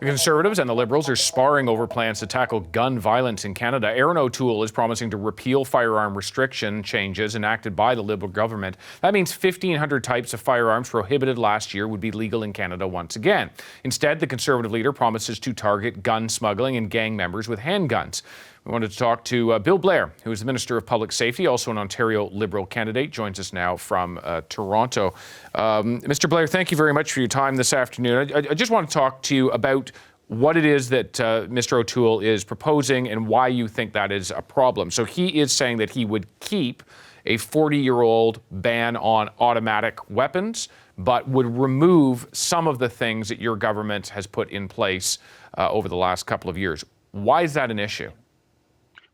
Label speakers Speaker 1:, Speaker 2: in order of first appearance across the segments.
Speaker 1: The Conservatives and the Liberals are sparring over plans to tackle gun violence in Canada. Erin O'Toole is promising to repeal firearm restriction changes enacted by the Liberal government. That means 1,500 types of firearms prohibited last year would be legal in Canada once again. Instead, the Conservative leader promises to target gun smuggling and gang members with handguns. We wanted to talk to Bill Blair, who is the Minister of Public Safety, also an Ontario Liberal candidate, joins us now from Toronto. Mr. Blair, thank you very much for your time this afternoon. I just want to talk to you about what it is that Mr. O'Toole is proposing and why you think that is a problem. So he is saying that he would keep a 40-year-old ban on automatic weapons, but would remove some of the things that your government has put in place over the last couple of years. Why is that an issue?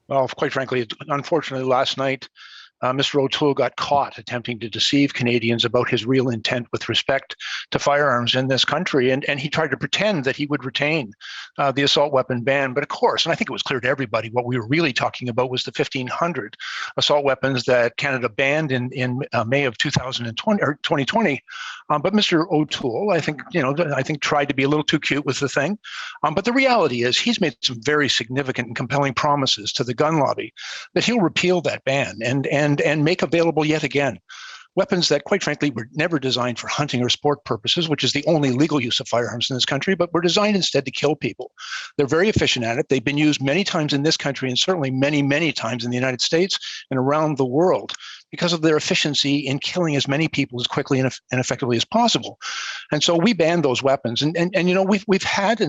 Speaker 2: Well, quite frankly, unfortunately, last night, Mr. O'Toole got caught attempting to deceive Canadians about his real intent with respect to firearms in this country. And he tried to pretend that he would retain the assault weapon ban. But of course, and I think it was clear to everybody, what we were really talking about was the 1,500 assault weapons that Canada banned in May of 2020 or 2020. But Mr. O'Toole, I think tried to be a little too cute with the thing. But the reality is he's made some very significant and compelling promises to the gun lobby that he'll repeal that ban and make available yet again weapons that, quite frankly, were never designed for hunting or sport purposes, which is the only legal use of firearms in this country, but were designed instead to kill people. They're very efficient at it. They've been used many times in this country and certainly many, many times in the United States and around the world because of their efficiency in killing as many people as quickly and effectively as possible. And so we banned those weapons. And we've had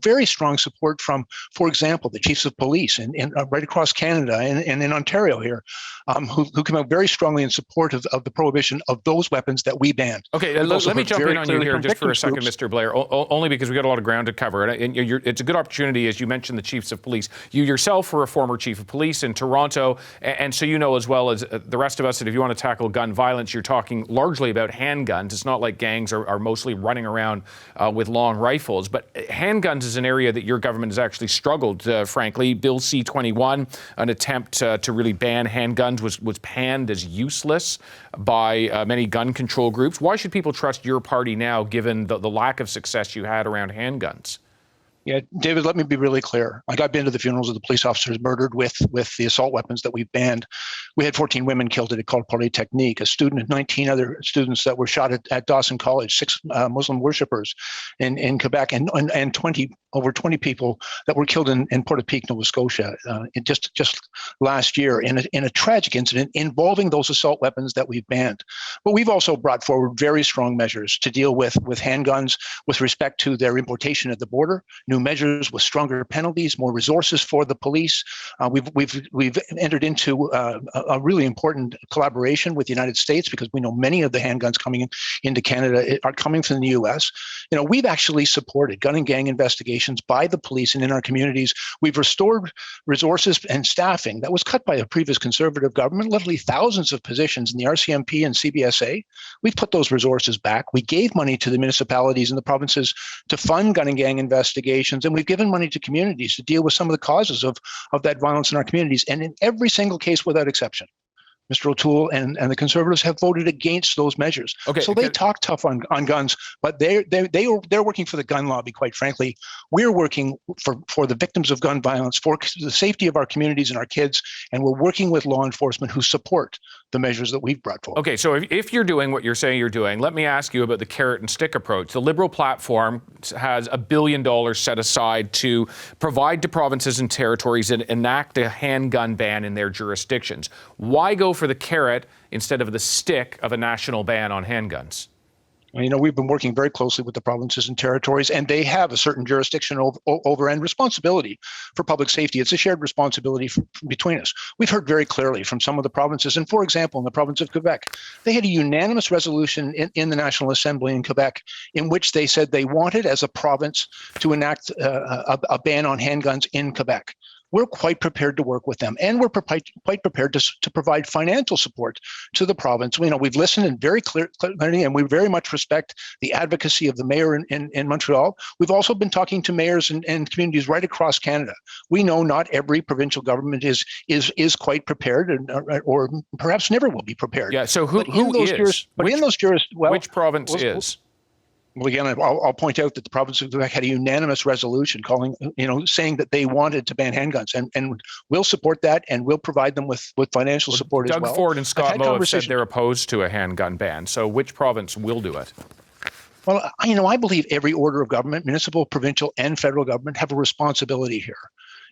Speaker 2: very strong support from, for example, the chiefs of police and right across Canada and in Ontario here, who come out very strongly in support of the prohibition of those weapons that we banned.
Speaker 1: Okay, let me jump in on you here just for a second, Mr. Blair, only because we've got a lot of ground to cover. And it's a good opportunity, as you mentioned, the chiefs of police. You yourself were a former chief of police in Toronto, and so you know as well as the rest of us that if you want to tackle gun violence, you're talking largely about handguns. It's not like gangs are mostly running around with long rifles, but handguns is an area that your government has actually struggled, frankly. Bill C-21, an attempt to really ban handguns, was panned as useless by many gun control groups. Why should people trust your party now, given the lack of success you had around handguns?
Speaker 2: Yeah, David, let me be really clear. Like, I've been to the funerals of the police officers murdered with the assault weapons that we've banned. We had 14 women killed at École Polytechnique, a student and 19 other students that were shot at Dawson College, 6 Muslim worshippers in Quebec, and over 20 people that were killed in Portapique, Nova Scotia, just last year in a tragic incident involving those assault weapons that we've banned. But we've also brought forward very strong measures to deal with handguns with respect to their importation at the border. New measures with stronger penalties, more resources for the police. We've entered into a really important collaboration with the United States because we know many of the handguns coming into Canada are coming from the U.S. We've actually supported gun and gang investigations by the police and in our communities. We've restored resources and staffing that was cut by a previous Conservative government, literally thousands of positions in the RCMP and CBSA. We've put those resources back. We gave money to the municipalities and the provinces to fund gun and gang investigations. And we've given money to communities to deal with some of the causes of that violence in our communities. And in every single case, without exception, Mr. O'Toole and the Conservatives have voted against those measures. Okay, so they talk tough on guns, but they're working for the gun lobby, quite frankly. We're working for the victims of gun violence, for the safety of our communities and our kids, and we're working with law enforcement who support the measures that we've brought forward.
Speaker 1: Okay, so if you're doing what you're saying you're doing, let me ask you about the carrot and stick approach. The Liberal platform has $1 billion set aside to provide to provinces and territories and enact a handgun ban in their jurisdictions. Why go for the carrot instead of the stick of a national ban on handguns?
Speaker 2: We've been working very closely with the provinces and territories, and they have a certain jurisdiction over and responsibility for public safety. It's a shared responsibility between us. We've heard very clearly from some of the provinces, and for example, in the province of Quebec, they had a unanimous resolution in the National Assembly in Quebec in which they said they wanted, as a province, to enact a ban on handguns in Quebec. We're quite prepared to work with them, and we're quite prepared to provide financial support to the province. We've listened in very clearly, and we very much respect the advocacy of the mayor in Montreal. We've also been talking to mayors and communities right across Canada. We know not every provincial government is quite prepared, or perhaps never will be prepared.
Speaker 1: Yeah. So who is? Which province is?
Speaker 2: Well, again, I'll point out that the province of Quebec had a unanimous resolution saying that they wanted to ban handguns, and we'll support that, and we'll provide them with financial support as well.
Speaker 1: Doug Ford and Scott Moe have said they're opposed to a handgun ban. So which province will do it?
Speaker 2: Well, I believe every order of government, municipal, provincial, and federal government, have a responsibility here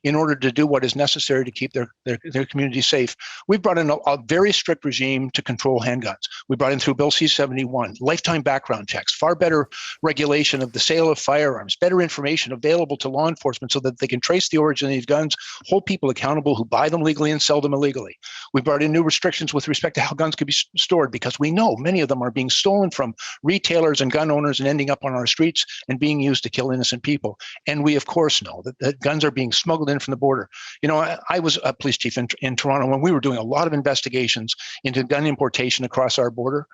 Speaker 2: in order to do what is necessary to keep their community safe. We've brought in a very strict regime to control handguns. We brought in through Bill C-71, lifetime background checks, far better regulation of the sale of firearms, better information available to law enforcement so that they can trace the origin of these guns, hold people accountable who buy them legally and sell them illegally. We brought in new restrictions with respect to how guns can be stored, because we know many of them are being stolen from retailers and gun owners and ending up on our streets and being used to kill innocent people. And we, of course, know that guns are being smuggled in from the border. I was a police chief in Toronto when we were doing a lot of investigations into gun importation across our border.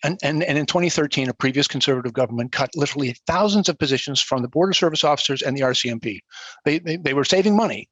Speaker 2: And in 2013, a previous Conservative government cut literally thousands of positions from the border service officers and the RCMP. They were saving money,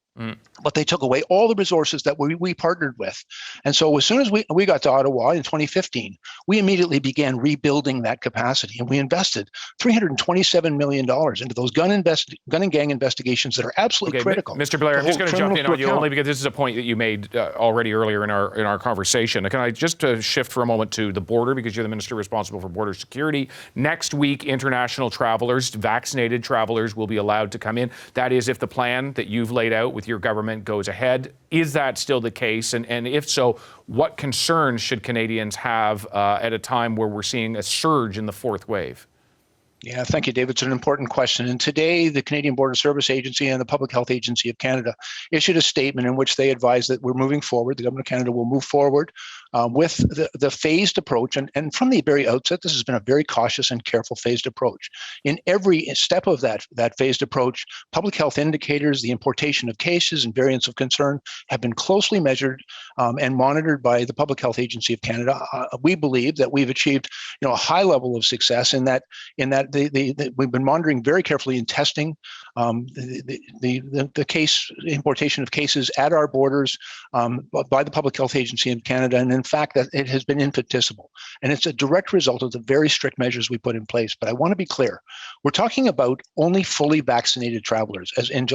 Speaker 2: but they took away all the resources that we partnered with. And so as soon as we got to Ottawa in 2015, we immediately began rebuilding that capacity, and we invested $327 million into those gun and gang investigations that are absolutely critical.
Speaker 1: Mr. Blair, I'm just going to jump in on you only because this is a point that you made already earlier in our conversation. Can I just shift for a moment to the border, because you're the minister responsible for border security. Next week, international travelers, vaccinated travelers, will be allowed to come in. That is, if the plan that you've laid out with your government goes ahead. Is that still the case? And if so, what concerns should Canadians have at a time where we're seeing a surge in the fourth wave?
Speaker 2: Yeah, thank you, David. It's an important question. And today, the Canadian Border Service Agency and the Public Health Agency of Canada issued a statement in which they advised that we're moving forward. The Government of Canada will move forward with the phased approach. And from the very outset, this has been a very cautious and careful phased approach. In every step of that phased approach, public health indicators, the importation of cases and variants of concern have been closely measured and monitored by the Public Health Agency of Canada. We believe that we've achieved a high level of success in that we've been monitoring very carefully and testing the case importation of cases at our borders by the Public Health Agency in Canada, and in fact that it has been infinitesimal, and it's a direct result of the very strict measures we put in place. But I want to be clear, we're talking about only fully vaccinated travelers. As in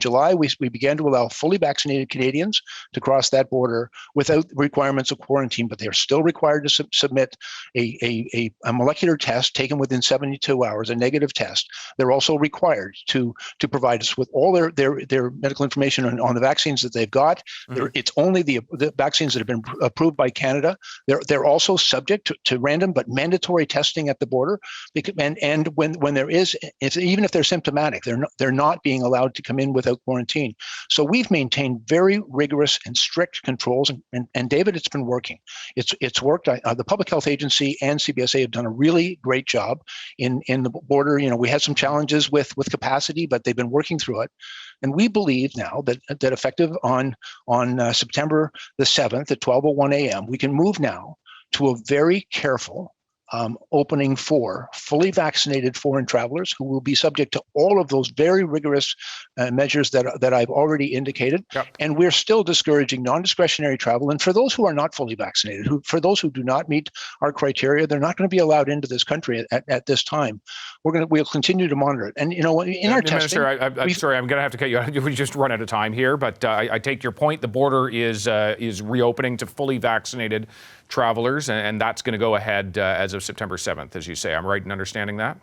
Speaker 2: July, we began to allow fully vaccinated Canadians to cross that border without requirements of quarantine, but they are still required to submit a molecular test taken within 72 hours, a negative test. They're also required to provide us with all their medical information on the vaccines that they've got. Mm-hmm. It's only the vaccines that have been approved by Canada. They're also subject to random but mandatory testing at the border. And when there is, even if they're symptomatic, they're not being allowed to come in without quarantine. So we've maintained very rigorous and strict controls. And David, it's been working. It's worked. The Public Health Agency and CBSA have done a really great job in the border. We had some challenges with capacity, but they've been working through it. And we believe now that effective on September the 7th at 12:01 a.m., we can move now to a very careful opening for fully vaccinated foreign travelers who will be subject to all of those very rigorous measures that I've already indicated. Yep. And we're still discouraging non-discretionary travel. And for those who are not fully vaccinated, for those who do not meet our criteria, they're not going to be allowed into this country at this time. We'll continue to monitor it. And in our testing,
Speaker 1: Minister, I'm sorry, I'm going to have to cut you out. We just run out of time here, but I take your point. The border is reopening to fully vaccinated travelers, and that's going to go ahead as of September 7th, as you say. I'm right in understanding that?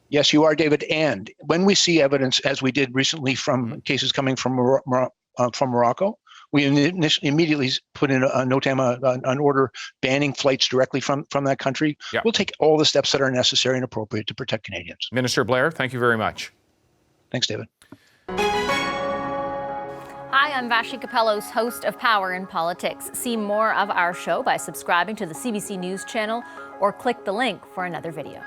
Speaker 2: Yes, you are, David. And when we see evidence, as we did recently from cases coming from Morocco, we immediately put in a NOTAM, an order banning flights directly from that country. Yep. We'll take all the steps that are necessary and appropriate to protect Canadians.
Speaker 1: Minister Blair, thank you very much.
Speaker 2: Thanks, David.
Speaker 3: Hi, I'm Vashi Capellos, host of Power in Politics. See more of our show by subscribing to the CBC News channel or click the link for another video.